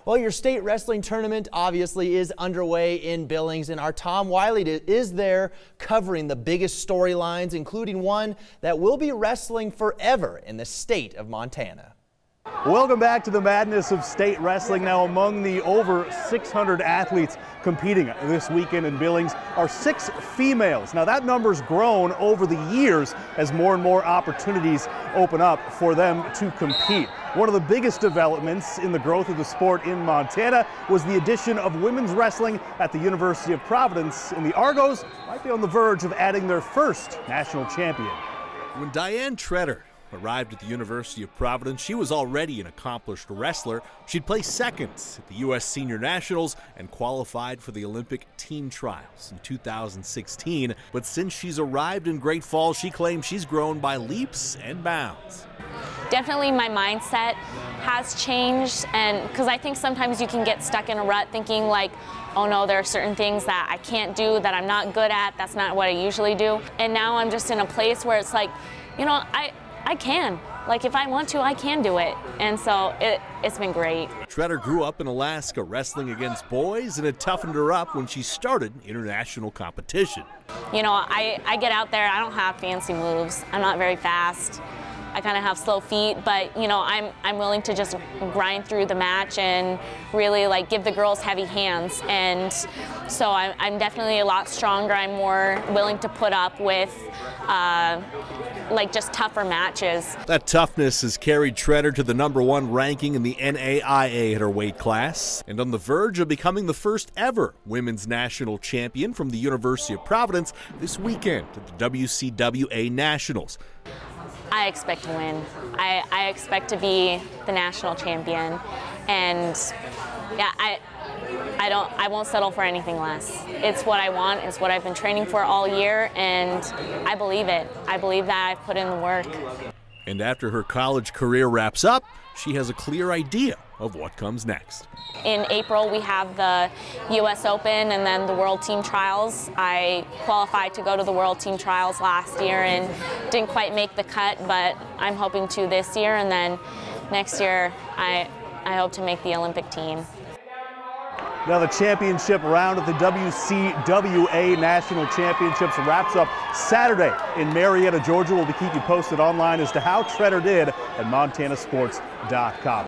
Well, your state wrestling tournament obviously is underway in Billings, and our Tom Wiley is there covering the biggest storylines, including one that will be wrestling forever in the state of Montana. Welcome back to the madness of state wrestling. Now, among the over 600 athletes competing this weekend in Billings are 6 females. Now, that number's grown over the years as more and more opportunities open up for them to compete. One of the biggest developments in the growth of the sport in Montana was the addition of women's wrestling at the University of Providence, and the Argos might be on the verge of adding their first national champion. When Dajan Treder arrived at the University of Providence, she was already an accomplished wrestler. She'd placed second at the U.S. Senior Nationals and qualified for the Olympic team trials in 2016. But since she's arrived in Great Falls, she claims she's grown by leaps and bounds. Definitely my mindset has changed, and because I think sometimes you can get stuck in a rut thinking like, oh no, there are certain things that I can't do, that I'm not good at, that's not what I usually do. And now I'm just in a place where it's like, you know, I can. Like, if I want to, I can do it. And so it's been great. Treder grew up in Alaska wrestling against boys, and it toughened her up when she started international competition. You know, I get out there, I don't have fancy moves. I'm not very fast. I kind of have slow feet, but you know, I'm willing to just grind through the match and really like give the girls heavy hands. And so I'm definitely a lot stronger. I'm more willing to put up with like just tougher matches. That toughness has carried Treder to the #1 ranking in the NAIA at her weight class, and on the verge of becoming the first ever women's national champion from the University of Providence this weekend at the WCWA Nationals. I expect to win. I expect to be the national champion, and yeah, I won't settle for anything less. It's what I want, it's what I've been training for all year, and I believe it. I believe that I've put in the work. And after her college career wraps up, she has a clear idea of what comes next. In April, we have the U.S. Open and then the World Team Trials. I qualified to go to the World Team Trials last year and didn't quite make the cut, but I'm hoping to this year, and then next year I hope to make the Olympic team. Now, the championship round at the WCWA National Championships wraps up Saturday in Marietta, Georgia. We'll keep you posted online as to how Treder did at montanasports.com.